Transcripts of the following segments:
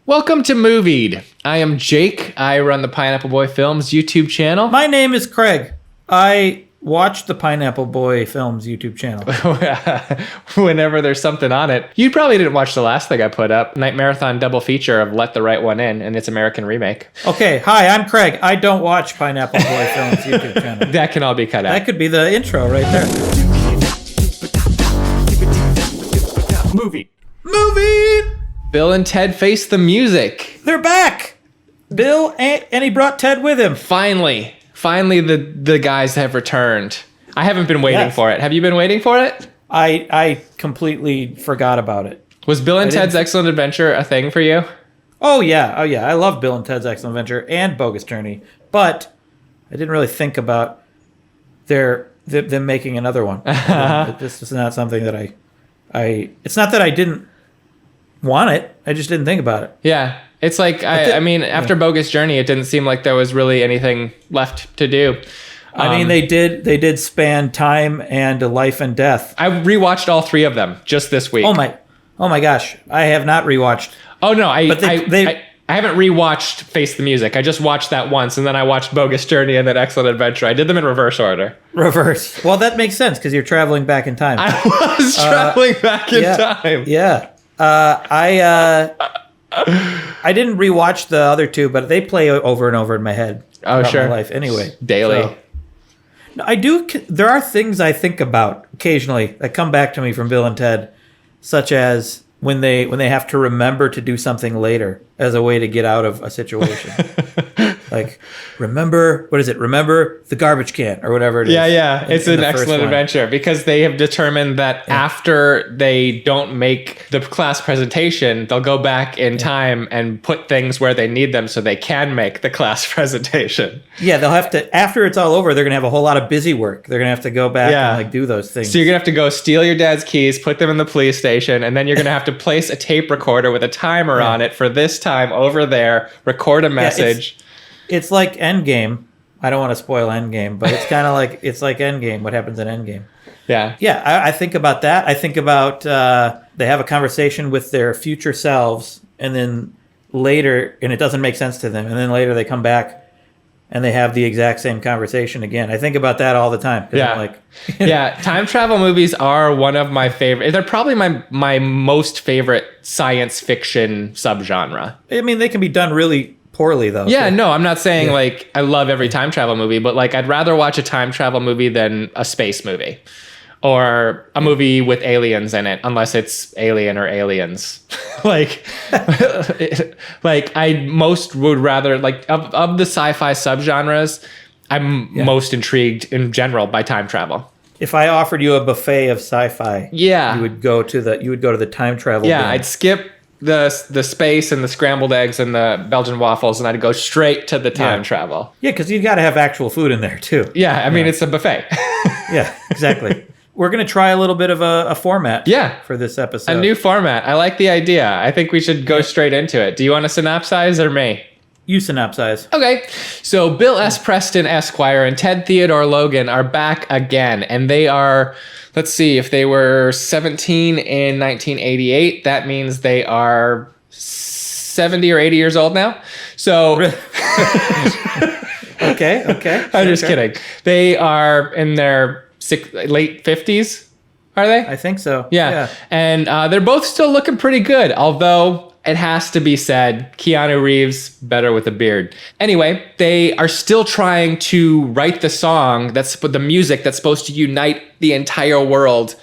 Welcome to MOVIED. I am Jake. I run the Pineapple Boy Films YouTube channel. My name is Craig. I watch the Pineapple Boy Films YouTube channel. Whenever there's something on it. You probably didn't watch the last thing I put up. Night Marathon double feature of Let the Right One In and its American remake. Okay, hi, I'm Craig. I don't watch Pineapple Boy Films YouTube channel. That can all be cut out. That could be the intro right there. Movie! Bill and Ted Face the Music. They're back! Bill, and he brought Ted with him. Finally the guys have returned. I haven't been waiting for it. Have you been waiting for it? I completely forgot about it. Was Bill and Ted's Excellent Adventure a thing for you? Oh yeah. I love Bill and Ted's Excellent Adventure and Bogus Journey, but I didn't really think about them making another one. This is not something that it's not that I didn't want it. I just didn't think about it. Yeah. It's like, after Bogus Journey, it didn't seem like there was really anything left to do. They did span time and life and death. I rewatched all three of them just this week. Oh my gosh. I have not rewatched. Oh no, I haven't rewatched Face the Music. I just watched that once, and then I watched Bogus Journey and then Excellent Adventure. I did them in reverse order. Well, that makes sense because you're traveling back in time. I was traveling back in time. Yeah. I didn't rewatch the other two, but they play over and over in my head. Oh, sure. My life anyway. Daily. So, I do. There are things I think about occasionally that come back to me from Bill and Ted, such as when they have to remember to do something later as a way to get out of a situation. Like, remember the garbage can or whatever it is. Yeah. It's an Excellent Adventure because they have determined that after they don't make the class presentation, they'll go back in time and put things where they need them so they can make the class presentation. Yeah, they'll have to, after it's all over, they're going to have a whole lot of busy work. They're going to have to go back and do those things. So you're going to have to go steal your dad's keys, put them in the police station, and then you're going to have to place a tape recorder with a timer on it for this time over there, record a message. It's like Endgame. I don't want to spoil Endgame, but it's kind of like Endgame. What happens in Endgame? Yeah. Yeah, I think about that. I think about they have a conversation with their future selves, and then later, and it doesn't make sense to them, and then later they come back and they have the exact same conversation again. I think about that all the time. Yeah. Yeah, time travel movies are one of my favorite. They're probably my most favorite science fiction subgenre. I mean, they can be done really poorly though. Yeah, no, I'm not saying like I love every time travel movie, but like I'd rather watch a time travel movie than a space movie or a movie with aliens in it, unless it's Alien or Aliens. like I most would rather like of the sci-fi subgenres, I'm most intrigued in general by time travel. If I offered you a buffet of sci-fi, you would go to the time travel. Yeah, I'd skip the space and the scrambled eggs and the Belgian waffles, and I'd go straight to the time travel. Yeah, because you got to have actual food in there too. Yeah, I mean it's a buffet. Yeah, exactly. We're gonna try a little bit of a format. For this episode, a new format. I like the idea. I think we should go straight into it. Do you want to synopsize or me? You synopsize. Okay. So Bill S. Preston Esquire and Ted Theodore Logan are back again, and they are. Let's see, if they were 17 in 1988, that means they are 70 or 80 years old now. So, okay. I'm just kidding. They are in their late 50s, are they? I think so. Yeah. And they're both still looking pretty good, although it has to be said, Keanu Reeves, better with a beard. Anyway, they are still trying to write the music that's supposed to unite the entire world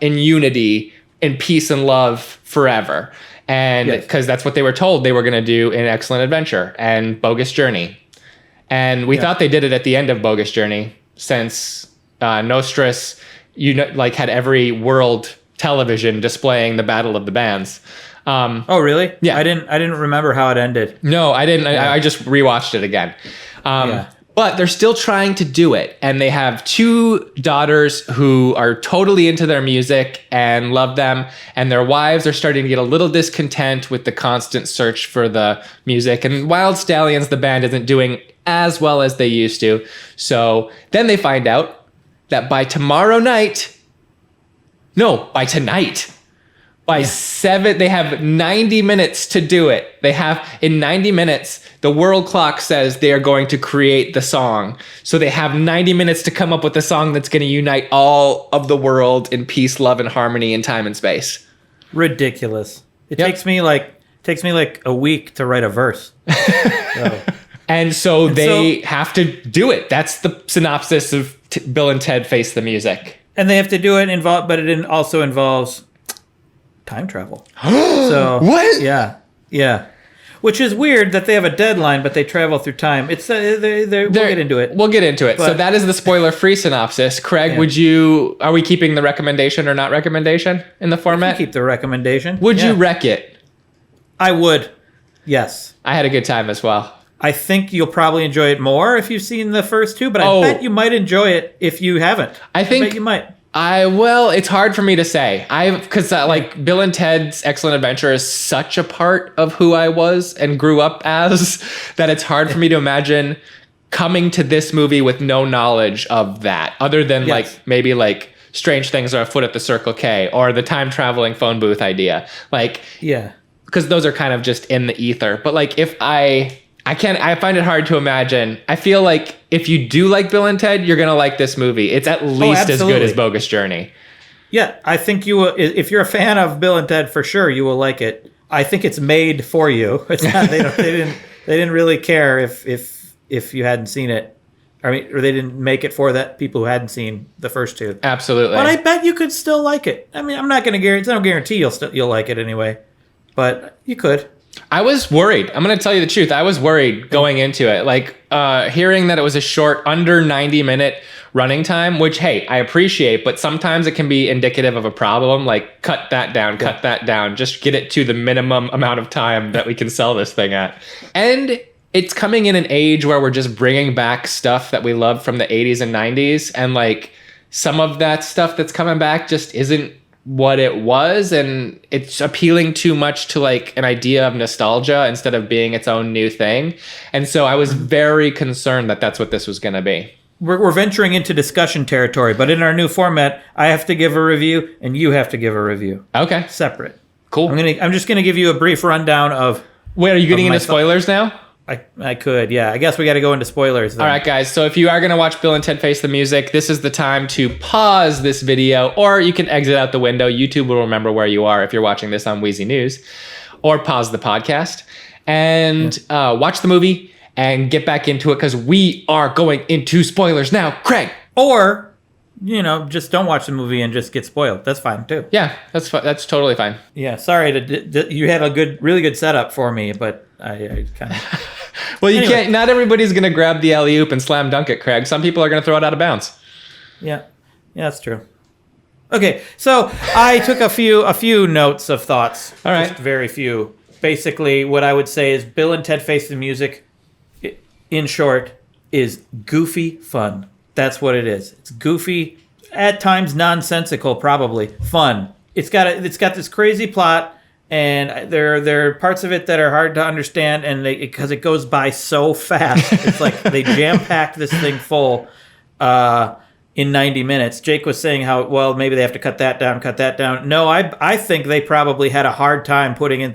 in unity, in peace and love forever. And because that's what they were told they were going to do in Excellent Adventure and Bogus Journey. And we thought they did it at the end of Bogus Journey, since Nostris had every world television displaying the Battle of the Bands. Oh really? Yeah. I didn't remember how it ended. No, I didn't. I just rewatched it again. But they're still trying to do it, and they have two daughters who are totally into their music and love them, and their wives are starting to get a little discontent with the constant search for the music. And Wild Stallions, the band, isn't doing as well as they used to. So then they find out that by tonight, By 7, they have 90 minutes to do it. In 90 minutes, the world clock says they are going to create the song. So they have 90 minutes to come up with a song that's going to unite all of the world in peace, love, and harmony in time and space. Ridiculous. It takes me like a week to write a verse. And so they have to do it. That's the synopsis of Bill and Ted Face the Music. And they have to do it, but it also involves time travel. So what? Yeah. Which is weird that they have a deadline, but they travel through time. We'll get into it. We'll get into it. So that is the spoiler-free synopsis. Craig, are we keeping the recommendation or not recommendation in the format? Keep the recommendation. Would you wreck it? I would. Yes. I had a good time as well. I think you'll probably enjoy it more if you've seen the first two, but I bet you might enjoy it if you haven't. I bet you might. It's hard for me to say. Because Bill and Ted's Excellent Adventure is such a part of who I was and grew up as that it's hard for me to imagine coming to this movie with no knowledge of that, other than maybe Strange Things Are Afoot at the Circle K or the time traveling phone booth idea. Because those are kind of just in the ether. But if I find it hard to imagine. I feel like if you do like Bill and Ted, you're going to like this movie. It's at least as good as Bogus Journey. Yeah, I think you will. If you're a fan of Bill and Ted, for sure, you will like it. I think it's made for you. It's not, they didn't really care if you hadn't seen it. Or they didn't make it for people who hadn't seen the first two. Absolutely. But I bet you could still like it. I'm not going to guarantee. I don't guarantee you'll like it anyway. But you could. I was worried. I'm going to tell you the truth. I was worried going into it. Hearing that it was a short, under 90-minute running time, which, hey, I appreciate, but sometimes it can be indicative of a problem. Cut that down. Just get it to the minimum amount of time that we can sell this thing at. And it's coming in an age where we're just bringing back stuff that we loved from the 80s and 90s. And, some of that stuff that's coming back just isn't what it was, and it's appealing too much to an idea of nostalgia instead of being its own new thing. And so I was very concerned that that's what this was going to be. We're venturing into discussion territory, but in our new format, I have to give a review and you have to give a review. Okay. Separate. Cool. I'm just going to give you a brief rundown of... Wait, are you getting into spoilers now? I could, yeah. I guess we got to go into spoilers then. All right, guys. So if you are going to watch Bill and Ted Face the Music, this is the time to pause this video, or you can exit out the window. YouTube will remember where you are if you're watching this on WheezyNews, or pause the podcast and watch the movie and get back into it because we are going into spoilers now. Craig. Or, just don't watch the movie and just get spoiled. That's fine too. Yeah, that's totally fine. Yeah, sorry. You had a really good setup for me, but I kind of... Well, you can't. Not everybody's going to grab the alley-oop and slam dunk it, Craig. Some people are going to throw it out of bounds. Yeah, that's true. Okay, so I took a few notes of thoughts. All right, just very few. Basically, what I would say is Bill and Ted Face the Music, in short, is goofy fun. That's what it is. It's goofy, at times nonsensical, probably fun. It's got this crazy plot. And there are parts of it that are hard to understand, and because it goes by so fast. It's they jam-packed this thing full in 90 minutes. Jake was saying how, maybe they have to cut that down. No, I think they probably had a hard time putting in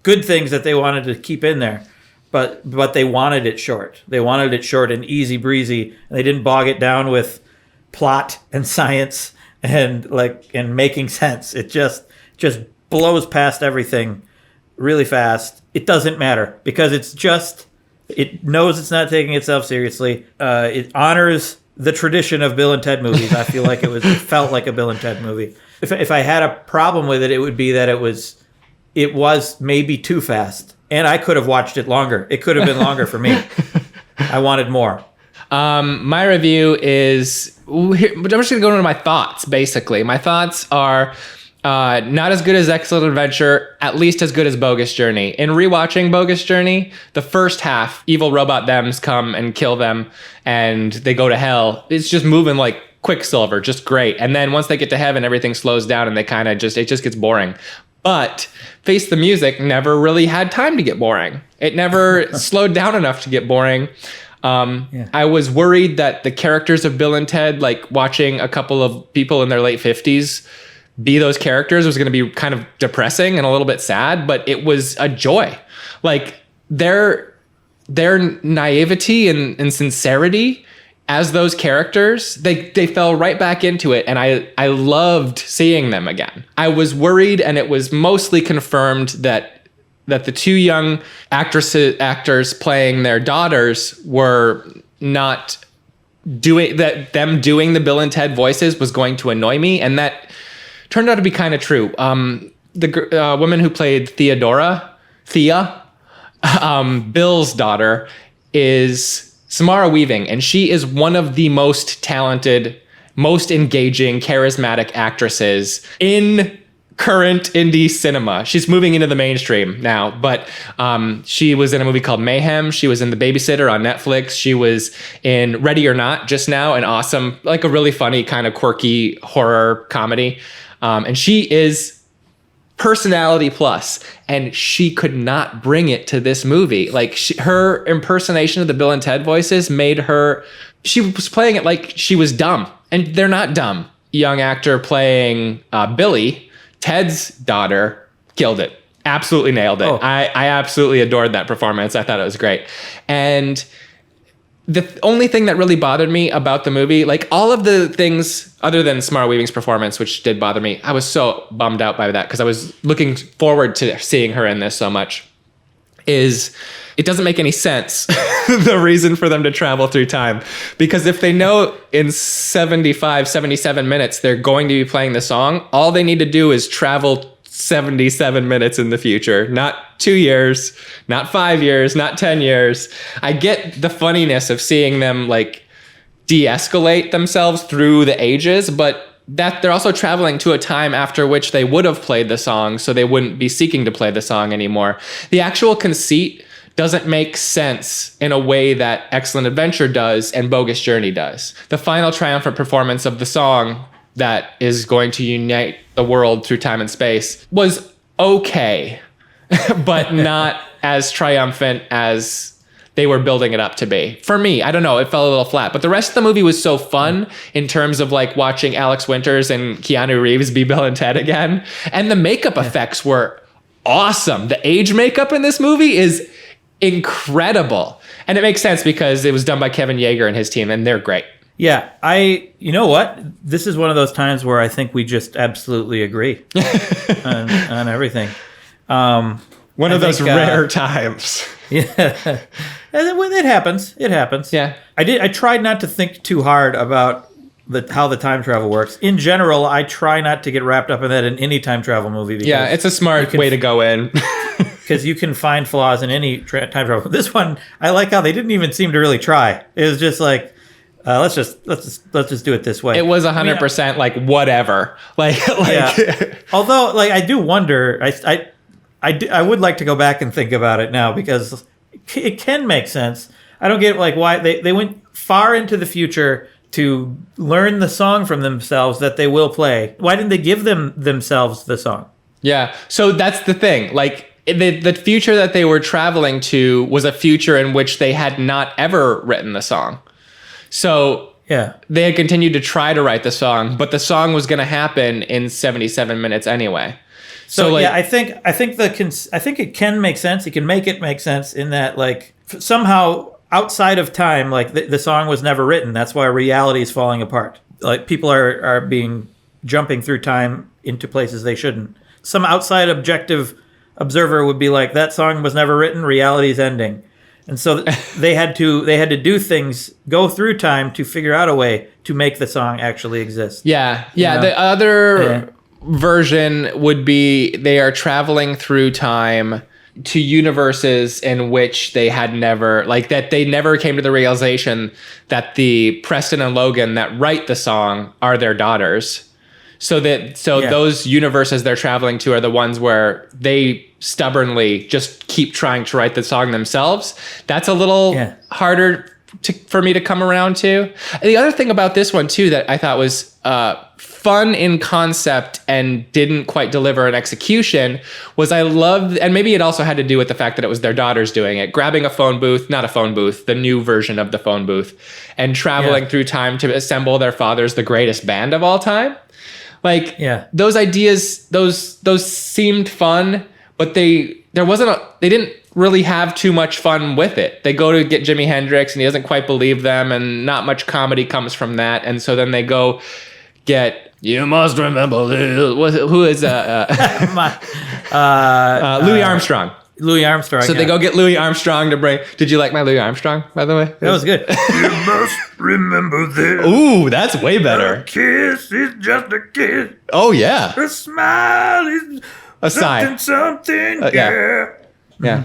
good things that they wanted to keep in there. But they wanted it short. They wanted it short and easy breezy, and they didn't bog it down with plot and science and making sense. It just blows past everything really fast. It doesn't matter because it knows it's not taking itself seriously. It honors the tradition of Bill and Ted movies. I feel like it felt like a Bill and Ted movie. If I had a problem with it, it would be that it was maybe too fast, and I could have watched it longer. It could have been longer for me. I wanted more. My review is... I'm just going to go into my thoughts, basically. My thoughts are... not as good as Excellent Adventure, at least as good as Bogus Journey. In rewatching Bogus Journey, the first half, evil robot thems come and kill them, and they go to hell. It's just moving like Quicksilver, just great. And then once they get to heaven, everything slows down, and it just gets boring. But Face the Music never really had time to get boring. It never slowed down enough to get boring. I was worried that the characters of Bill and Ted, watching a couple of people in their late 50s, be those characters was going to be kind of depressing and a little bit sad, but it was a joy. Like their naivety and sincerity as those characters, they fell right back into it, and I loved seeing them again. I was worried, and it was mostly confirmed that the two young actors playing their daughters were not doing that. Them doing the Bill and Ted voices was going to annoy me, and that turned out to be kind of true. The woman who played Thea, Bill's daughter, is Samara Weaving, and she is one of the most talented, most engaging, charismatic actresses in current indie cinema. She's moving into the mainstream now, but she was in a movie called Mayhem. She was in The Babysitter on Netflix. She was in Ready or Not just now, an awesome, like a really funny kind of quirky horror comedy. And she is personality plus, and she could not bring it to this movie. Like her impersonation of the Bill and Ted voices made her, she was playing it like she was dumb, and they're not dumb. Young actor playing Billy, Ted's daughter, killed it. Absolutely nailed it. Oh. I absolutely adored that performance. I thought it was great. And the only thing that really bothered me about the movie, like all of the things other than Samara Weaving's performance, which did bother me, I was so bummed out by that because I was looking forward to seeing her in this so much, is it doesn't make any sense, the reason for them to travel through time. Because if they know in 75, 77 minutes they're going to be playing the song, all they need to do is travel 77 minutes in the future, not 2 years, not 5 years, not 10 years. I get the funniness of seeing them like de-escalate themselves through the ages, but that they're also traveling to a time after which they would have played the song, so they wouldn't be seeking to play the song anymore. The actual conceit doesn't make sense in a way that Excellent Adventure does and Bogus Journey does. The final triumphant performance of the song that is going to unite the world through time and space was okay, but not as triumphant as they were building it up to be. For me, I don't know, it fell a little flat, but the rest of the movie was so fun in terms of like watching Alex Winters and Keanu Reeves be Bill and Ted again. And the makeup effects were awesome. The age makeup in this movie is incredible. And it makes sense because it was done by Kevin Yeager and his team, and they're great. Yeah, you know what? This is one of those times where I think we just absolutely agree on everything. One of those rare times. Yeah, it happens. It happens. Yeah, I tried not to think too hard about how the time travel works. In general, I try not to get wrapped up in that in any time travel movie. Yeah, it's a smart way to go in. Because you can find flaws in any time travel. This one, I like how they didn't even seem to really try. It was just like, let's just do it this way. It was 100% like whatever. Like yeah. Although, like, I do wonder. I would like to go back and think about it now because it can make sense. I don't get like why they went far into the future to learn the song from themselves that they will play. Why didn't they give themselves the song? Yeah. So that's the thing. Like the future that they were traveling to was a future in which they had not ever written the song. So yeah, they had continued to try to write the song, but the song was going to happen in 77 minutes anyway. So like, yeah, I think it can make sense. It can make it make sense in that like somehow outside of time, like the song was never written. That's why reality is falling apart. Like people are jumping through time into places they shouldn't. Some outside objective observer would be like, that song was never written. Reality's ending. And so they had to do things, go through time to figure out a way to make the song actually exist. Yeah. Yeah. You know? The other version would be they are traveling through time to universes in which they had never, like that they never came to the realization that the Preston and Logan that write the song are their daughters. So those universes they're traveling to are the ones where they stubbornly just keep trying to write the song themselves. That's a little harder for me to come around to. The other thing about this one too that I thought was fun in concept and didn't quite deliver in execution was I loved, and maybe it also had to do with the fact that it was their daughters doing it, grabbing a phone booth, not a phone booth, the new version of the phone booth, and traveling through time to assemble their father's the greatest band of all time. Like Yeah. those ideas, those seemed fun, but they didn't really have too much fun with it. They go to get Jimi Hendrix and he doesn't quite believe them, and not much comedy comes from that. And so then they go get You Must Remember This. Who is Louis Armstrong. Louis Armstrong. So they go get Louis Armstrong to bring. Did you like my Louis Armstrong, by the way? That was good. You must remember this. Ooh, that's way better. A kiss is just a kiss. Oh yeah, A smile is a sigh. something, yeah. yeah. Yeah,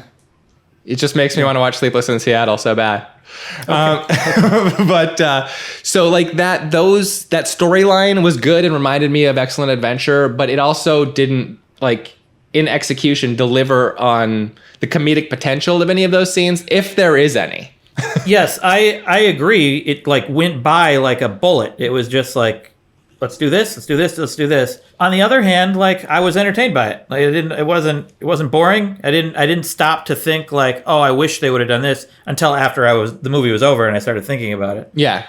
it just makes me want to watch Sleepless in Seattle so bad. But so like that storyline was good and reminded me of Excellent Adventure, but it also didn't like in execution deliver on the comedic potential of any of those scenes, if there is any. Yes, I agree. It like went by like a bullet. It was just like, let's do this, let's do this, let's do this. On the other hand, like I was entertained by it. Like it wasn't boring. I didn't stop to think like, oh, I wish they would have done this until after the movie was over and I started thinking about it. Yeah.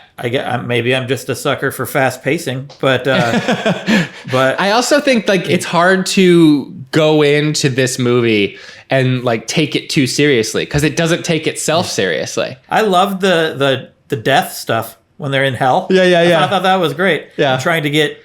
Maybe I'm just a sucker for fast pacing, but I also think like it's hard to go into this movie and like take it too seriously because it doesn't take itself seriously. I love the death stuff when they're in hell. Yeah. I thought that was great. Yeah. And trying to get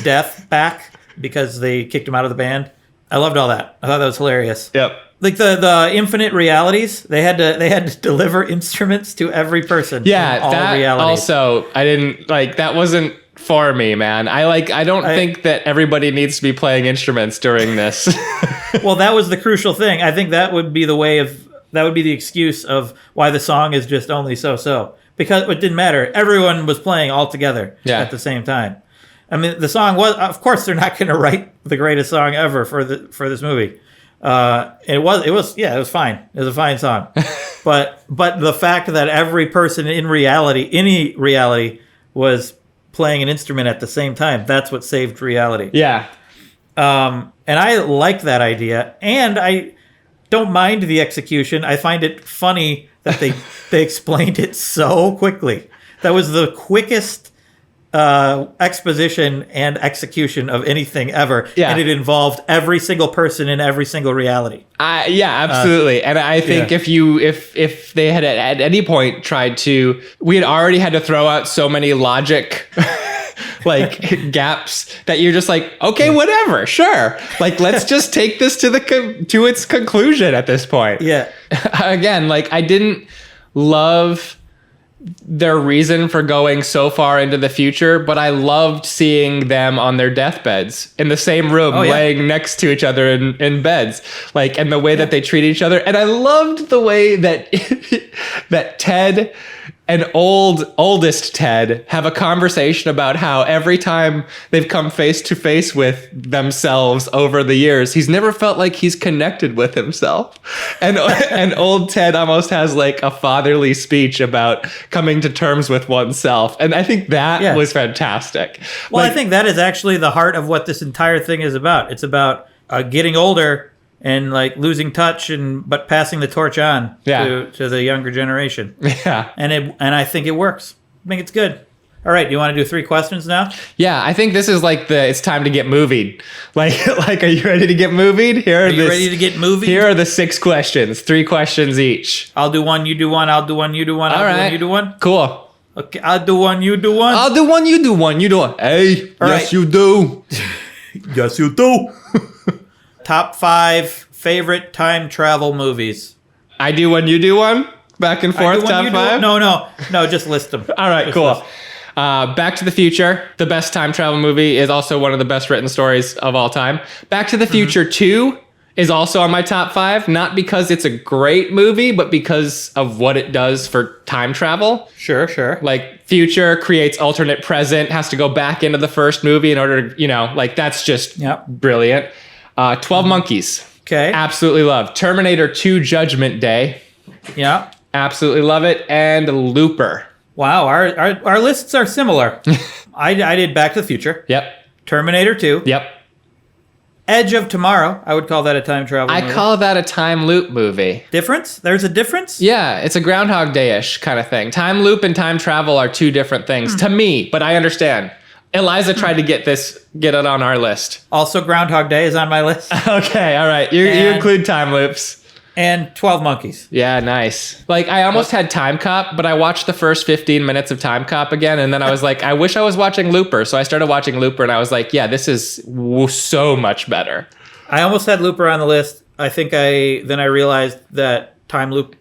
Death back because they kicked him out of the band. I loved all that. I thought that was hilarious. Yep. Like the infinite realities, they had to deliver instruments to every person. Yeah, in all that realities. also I didn't like. That wasn't for me, man. I don't think that everybody needs to be playing instruments during this. Well, that was the crucial thing. I think that would be the excuse of why the song is just only so. Because it didn't matter. Everyone was playing all together at the same time. I mean, the song was, of course, they're not going to write the greatest song ever for this movie. It was fine. It was a fine song. but the fact that every person in any reality was playing an instrument at the same time, that's what saved reality. Yeah. And I like that idea, and I don't mind the execution. I find it funny that they explained it so quickly. That was the quickest exposition and execution of anything ever. Yeah. And it involved every single person in every single reality. Yeah, absolutely. And I think if they had at any point tried to, we had already had to throw out so many logic like gaps that you're just like, okay, whatever, sure. Like, let's just take this to its conclusion at this point. Yeah. Again, like I didn't love their reason for going so far into the future, but I loved seeing them on their deathbeds in the same room, laying next to each other in beds, like, and the way that they treat each other. And I loved the way that that Ted and oldest Ted have a conversation about how every time they've come face to face with themselves over the years, he's never felt like he's connected with himself. And old Ted almost has like a fatherly speech about coming to terms with oneself. And I think that was fantastic. Well, like, I think that is actually the heart of what this entire thing is about. It's about getting older and like losing touch but passing the torch on to the younger generation. Yeah. And I think it works. I think it's good. All right, do you want to do 3 questions now? Yeah, I think this is like it's time to get movied. Like are you ready to get movied? Are you ready to get movied? Here are the 6 questions, 3 questions each. I'll do one, you do one, I'll do one, you do one, I'll do one, you do one. Cool. Okay, I'll do one, you do one. I'll do one, you do one, you do one. Hey, all yes right. you do. Yes, you do. Top 5 favorite time travel movies. I do one, you do one? Back and forth, top 5? No, just list them. All right, Just cool. list. Back to the Future, the best time travel movie, is also one of the best written stories of all time. Back to the Future 2 is also on my top 5, not because it's a great movie, but because of what it does for time travel. Sure. Like, future creates alternate present, has to go back into the first movie in order to, like, that's just brilliant. 12 Monkeys. Okay. Absolutely love. Terminator 2 Judgment Day. Yeah. Absolutely love it. And Looper. Wow, our lists are similar. I did Back to the Future. Yep. Terminator 2. Yep. Edge of Tomorrow. I would call that a time travel movie. I call that a time loop movie. Difference? There's a difference? Yeah, it's a Groundhog Day-ish kind of thing. Time loop and time travel are 2 different things to me, but I understand. Eliza tried to get it on our list. Also, Groundhog Day is on my list. Okay, all right. You include time loops. And 12 Monkeys. Yeah, nice. Like, I almost had Time Cop, but I watched the first 15 minutes of Time Cop again, and then I was like, I wish I was watching Looper. So I started watching Looper, and I was like, yeah, this is so much better. I almost had Looper on the list. I think I realized that Time Loop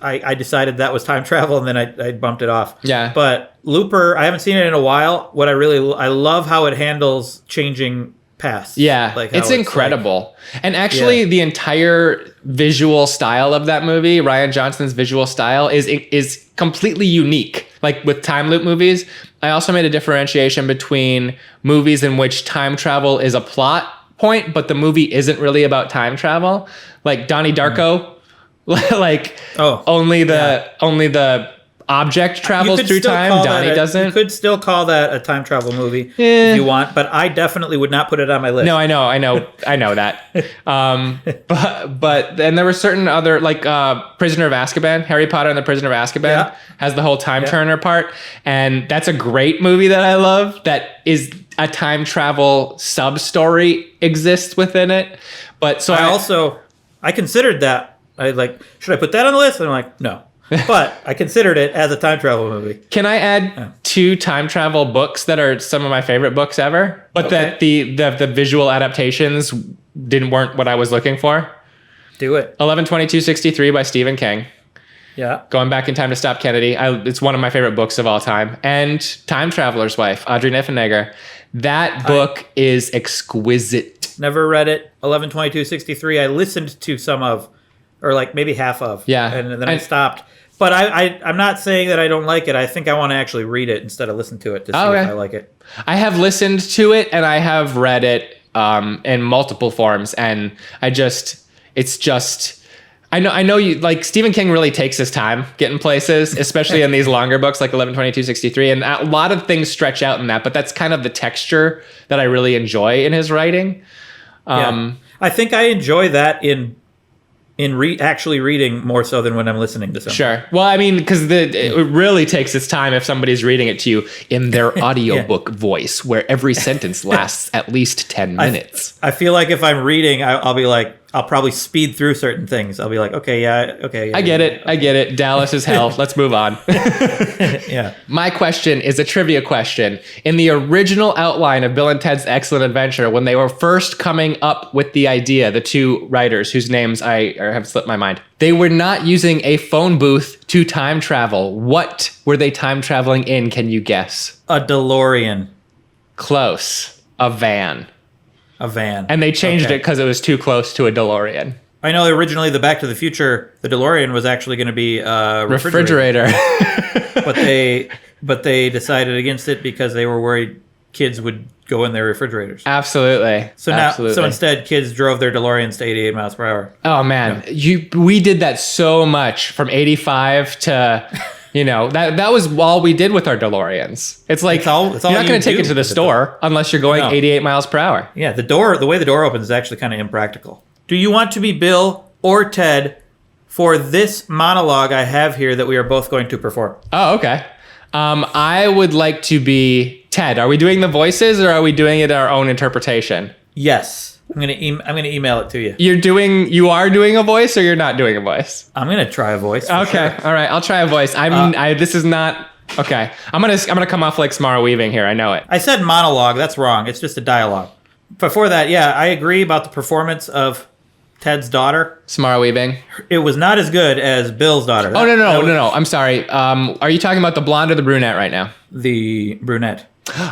I decided that was time travel, and then I bumped it off. Yeah. But Looper, I haven't seen it in a while. What I love how it handles changing past. Yeah, like it's incredible. And actually, the entire visual style of that movie, Rian Johnson's visual style, is completely unique. Like with time loop movies, I also made a differentiation between movies in which time travel is a plot point, but the movie isn't really about time travel. Like Donnie Darko, like only the object travels through time. Donnie doesn't. You could still call that a time travel movie if you want, but I definitely would not put it on my list. No, I know that. But then there were certain other, like Prisoner of Azkaban, Harry Potter and the Prisoner of Azkaban has the whole time turner part, and that's a great movie that I love. That is a time travel sub story exists within it. But so I considered that. Should I put that on the list? And I'm like, no. But I considered it as a time travel movie. Can I add 2 time travel books that are some of my favorite books ever? But that the visual adaptations weren't what I was looking for? Do it. 11/22/63 by Stephen King. Yeah. Going Back in Time to Stop Kennedy. It's one of my favorite books of all time. And Time Traveler's Wife, Audrey Niffenegger. That book is exquisite. Never read it. 11/22/63 I listened to some of, or like maybe half of. Yeah. And then I stopped. But I'm not saying that I don't like it. I think I want to actually read it instead of listen to it to see if I like it. I have listened to it and I have read it in multiple forms, and I know you like Stephen King really takes his time getting places, especially in these longer books like 11/22/63, and a lot of things stretch out in that, but that's kind of the texture that I really enjoy in his writing. I think I enjoy that in actually reading more so than when I'm listening to something. Sure. Well, I mean, because it really takes its time if somebody's reading it to you in their audiobook voice, where every sentence lasts at least 10 minutes. I feel like if I'm reading, I'll be like, I'll probably speed through certain things. I'll be like, okay. I get it. Dallas is hell. Let's move on. Yeah. My question is a trivia question. In the original outline of Bill and Ted's Excellent Adventure, when they were first coming up with the idea, the 2 writers whose names have slipped my mind, they were not using a phone booth to time travel. What were they time traveling in? Can you guess? A DeLorean. Close. A van. A van. And they changed it because it was too close to a DeLorean. I know originally the Back to the Future, the DeLorean was actually going to be a refrigerator. but they decided against it because they were worried kids would go in their refrigerators. Absolutely. So instead kids drove their DeLoreans to 88 miles per hour. Oh man, we did that so much from 85 to that was all we did with our DeLoreans. It's like you're not going to take it to the store unless you're going 88 miles per hour. Yeah, the way the door opens is actually kind of impractical. Do you want to be Bill or Ted for this monologue I have here that we are both going to perform? Oh, okay. I would like to be Ted. Are we doing the voices or are we doing it our own interpretation? Yes. I'm gonna email it to you. You are doing a voice or you're not doing a voice? I'm gonna try a voice. Okay, sure. All right. I'll try a voice. This is not okay. I'm gonna come off like Samara Weaving here. I know it. I said monologue. That's wrong. It's just a dialogue. Before that, I agree about the performance of Ted's daughter. Samara Weaving. It was not as good as Bill's daughter. No. I'm sorry. Are you talking about the blonde or the brunette right now? The brunette.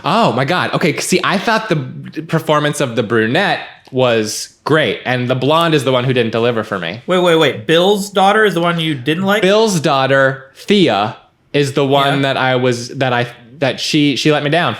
Oh my God. Okay. See, I thought the performance of the brunette was great, and the blonde is the one who didn't deliver for me. Wait. Bill's daughter is the one you didn't like? Bill's daughter, Thea, is the one that she let me down.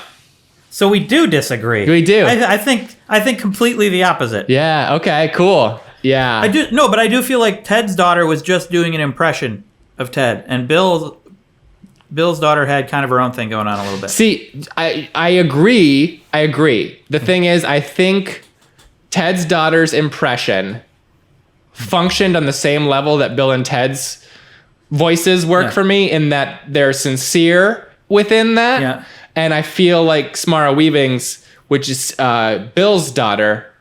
So we do disagree. We do. I think completely the opposite. Yeah. Okay. Cool. Yeah. I do feel like Ted's daughter was just doing an impression of Ted, and Bill's daughter had kind of her own thing going on a little bit. See, I agree. The thing is, I think Ted's daughter's impression functioned on the same level that Bill and Ted's voices work for me, in that they're sincere within that. Yeah. And I feel like Samara Weaving's, which is Bill's daughter,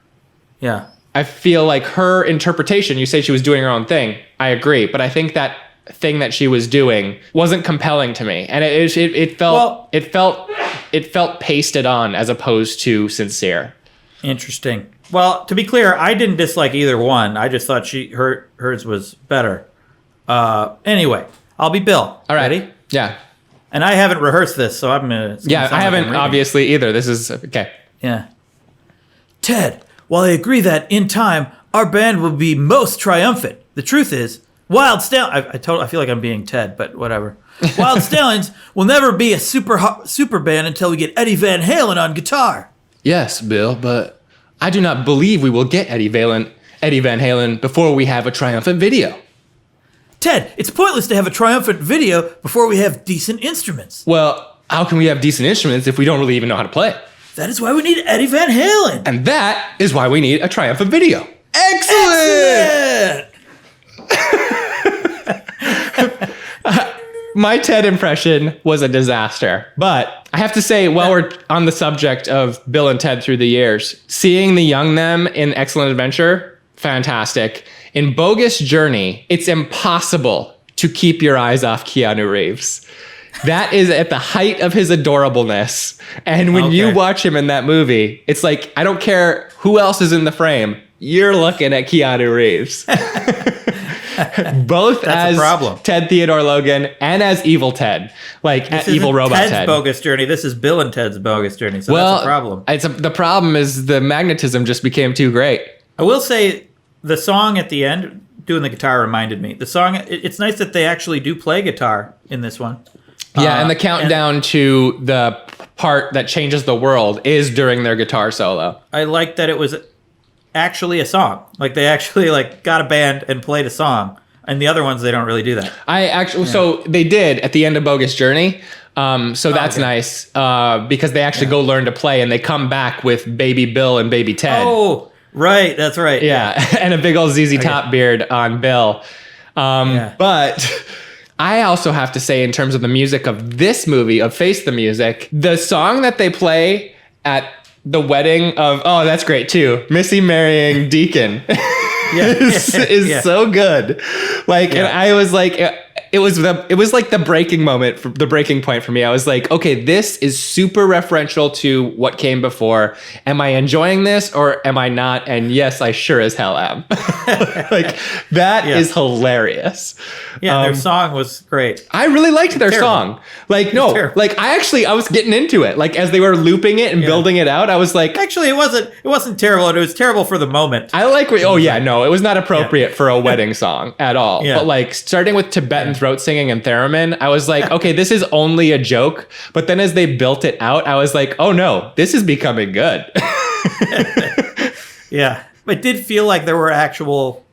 Yeah. I feel like her interpretation, you say she was doing her own thing. I agree. But I think that thing that she was doing wasn't compelling to me. And it felt pasted on as opposed to sincere. Interesting. Well, to be clear, I didn't dislike either one. I just thought hers was better. Anyway, I'll be Bill. All right. Ready? Yeah. And I haven't rehearsed this, so I'm gonna. Yeah, I haven't obviously either. This is okay. Yeah. Ted, while I agree that in time our band will be most triumphant, the truth is, Wild Stallions. I feel like I'm being Ted, but whatever. Wild Stallions will never be a super band until we get Eddie Van Halen on guitar. Yes, Bill, but I do not believe we will get Eddie Van Halen before we have a triumphant video. Ted, it's pointless to have a triumphant video before we have decent instruments. Well, how can we have decent instruments if we don't really even know how to play? That is why we need Eddie Van Halen. And that is why we need a triumphant video. Excellent! My Ted impression was a disaster. But I have to say, while we're on the subject of Bill and Ted through the years, seeing the young them in Excellent Adventure, fantastic. In Bogus Journey, it's impossible to keep your eyes off Keanu Reeves. That is at the height of his adorableness. And when you watch him in that movie, it's like, I don't care who else is in the frame, you're looking at Keanu Reeves. Both as Ted Theodore Logan and as Evil Ted, like Evil Robot Ted's Ted. Bogus Journey. This is Bill and Ted's Bogus Journey. So that's a problem. The problem is the magnetism just became too great. I will say the song at the end, doing the guitar reminded me. The song, it's nice that they actually do play guitar in this one. Yeah, and the countdown to the part that changes the world is during their guitar solo. I like that it was actually a song. Like they actually got a band and played a song. And the other ones, they don't really do that. So they did at the end of Bogus Journey. So that's nice because they actually go learn to play and they come back with Baby Bill and Baby Ted. Oh, right. That's right. Yeah. And a big old ZZ Top beard on Bill. But I also have to say, in terms of the music of this movie, of Face the Music, the song that they play at the wedding of, oh, that's great too, Missy marrying Deacon is so good. Like, and I was like, it was like the breaking moment, the breaking point for me. I was like, okay, this is super referential to what came before. Am I enjoying this or am I not? And yes, I sure as hell am. Like that is hilarious. Yeah, their song was great. I really liked their song. Like, no, like I was getting into it. Like as they were looping it and building it out, I was like, actually, it wasn't terrible. It was terrible for the moment. I like, it was not appropriate for a wedding song at all. Yeah. But like starting with Tibetan throat singing and theremin, I was like, okay, this is only a joke. But then as they built it out, I was like, oh no, this is becoming good. Yeah. It did feel like there were actual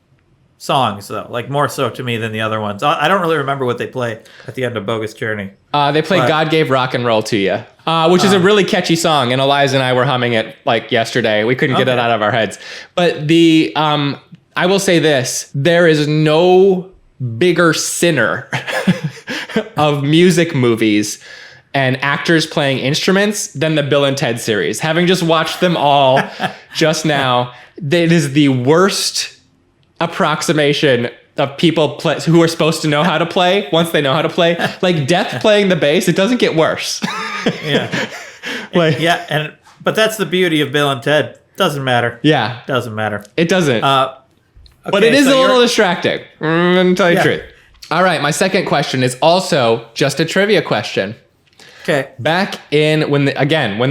songs, though, like more so to me than the other ones. I don't really remember what they play at the end of Bogus Journey. They play God Gave Rock and Roll to You, which is a really catchy song. And Eliza and I were humming it like yesterday. We couldn't get it out of our heads. But I will say this, there is no bigger sinner of music movies and actors playing instruments than the Bill and Ted series. Having just watched them all just now, it is the worst approximation of people who are supposed to know how to play once they know how to play. Like Death playing the bass, it doesn't get worse. Yeah. Like, but that's the beauty of Bill and Ted. Doesn't matter. Yeah. Doesn't matter. It doesn't. Okay, but it is a little distracting. To tell you the truth. All right, my second question is also just a trivia question. Okay. Back in when they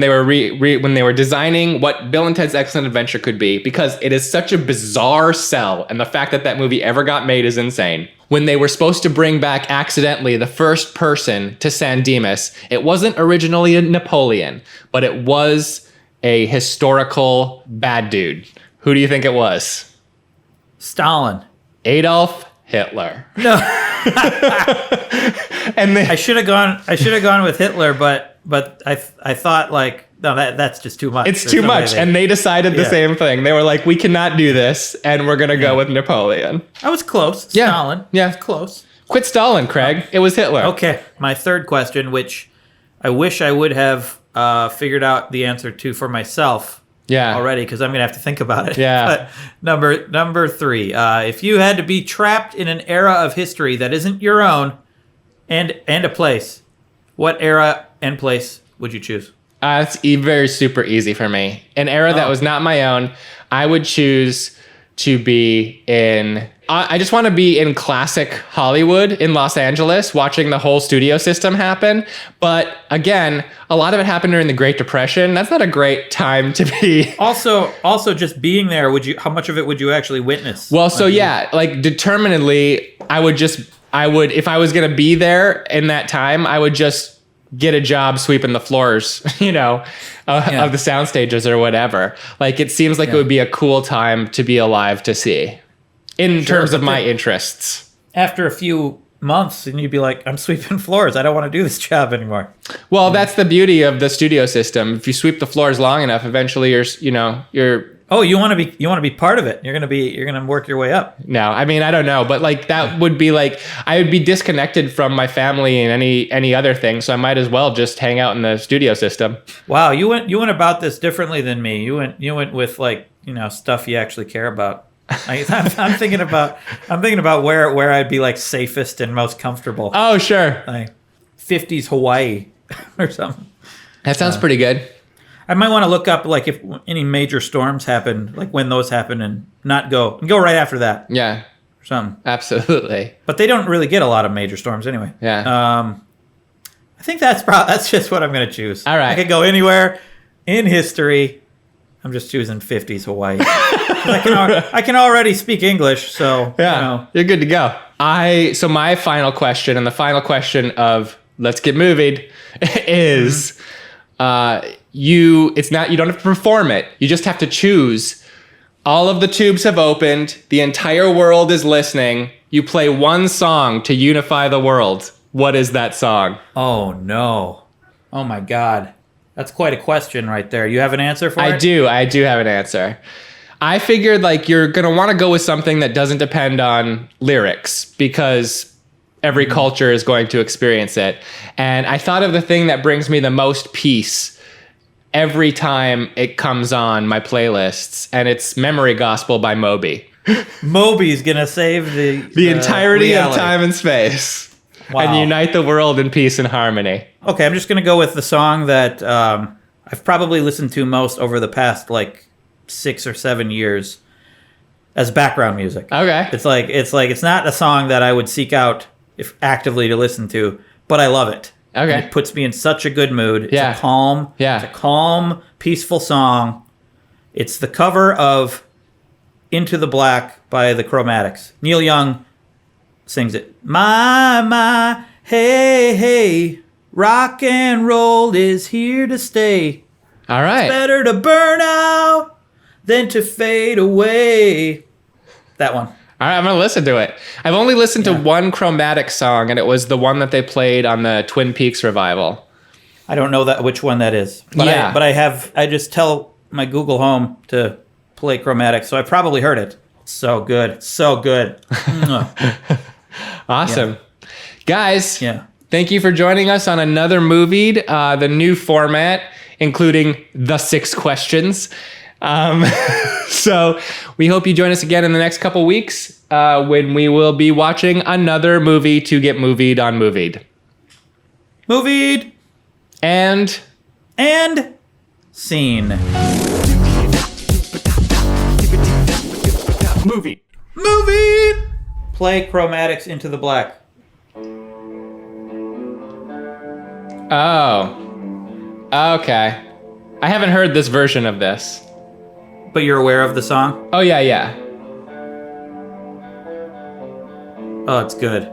were designing what Bill and Ted's Excellent Adventure could be, because it is such a bizarre sell, and the fact that movie ever got made is insane. When they were supposed to bring back accidentally the first person to San Dimas, it wasn't originally a Napoleon, but it was a historical bad dude. Who do you think it was? Stalin. Adolf Hitler. No. And I should have gone with Hitler, but I thought no, that's just too much. It's too much, and they decided the same thing. They were like, we cannot do this, and we're gonna go with Napoleon. I was close. Yeah. Stalin. Yeah, close. Quit Stalin, Craig. It was Hitler. Okay, my third question, which I wish I would have figured out the answer to for myself Yeah. already, because I'm gonna have to think about it. Yeah. But number 3, if you had to be trapped in an era of history that isn't your own, and a place, what era and place would you choose? It's very super easy for me. An era that was not my own. I would choose to be in. I just want to be in classic Hollywood in Los Angeles, watching the whole studio system happen. But again, a lot of it happened during the Great Depression. That's not a great time to be. Also, just being there, how much of it would you actually witness? Well, so yeah, like determinedly, I would, if I was going to be there in that time, I would just get a job sweeping the floors, of the sound stages or whatever. Like, it seems like it would be a cool time to be alive to see in terms of my interests. After a few months, and you'd be like, I'm sweeping floors. I don't want to do this job anymore. Well, that's the beauty of the studio system. If you sweep the floors long enough, eventually you're Oh, you want to be part of it. You're gonna work your way up. No, I mean, I don't know, but like that would be like, I would be disconnected from my family and any other thing. So I might as well just hang out in the studio system. Wow, you went about this differently than me. You went with like, stuff you actually care about. I'm thinking about where I'd be like safest and most comfortable. Oh, sure. Like 50s Hawaii or something. That sounds pretty good. I might want to look up like if any major storms happen, like when those happen, and go right after that Yeah, or something. absolutely. But they don't really get a lot of major storms anyway. Yeah. I think that's just what I'm going to choose. All right. I could go anywhere in history. I'm just choosing 50s Hawaii. I can already speak English, so Yeah, you're good to go. So my final question, and the final question of Let's Get Movied, is you don't have to perform it. You just have to choose. All of the tubes have opened. The entire world is listening. You play one song to unify the world. What is that song? Oh no! Oh my God! That's quite a question right there. You have an answer for it? I do have an answer. I figured like you're going to want to go with something that doesn't depend on lyrics, because every culture is going to experience it. And I thought of the thing that brings me the most peace every time it comes on my playlists, and it's Memory Gospel by Moby. Moby's going to save The entirety reality. of time and space. Wow. And unite the world in peace and harmony. Okay, I'm just going to go with the song that I've probably listened to most over the past like 6 or 7 years as background music. Okay. It's not a song that I would seek out if actively to listen to, but I love it. Okay. And it puts me in such a good mood. It's Yeah. It's a calm, peaceful song. It's the cover of Into the Black by the Chromatics. Neil Young sings it. My, hey, hey, rock and roll is here to stay. All right. Better to burn out than to fade away. That one. All right, I'm going to listen to it. I've only listened to one Chromatic song, and it was the one that they played on the Twin Peaks revival. I don't know which one that is. But Yeah. I just tell my Google Home to play Chromatic, so I probably heard it. It's so good. So good. Awesome. Guys, Yeah. thank you for joining us on another Movied, the new format, including the 6 questions. So we hope you join us again in the next couple weeks when we will be watching another movie to get movied on Movied. Movied And scene. movie. Movie! Play Chromatics Into the Black. Oh. Okay. I haven't heard this version of this. But you're aware of the song? Oh, yeah. Oh, it's good.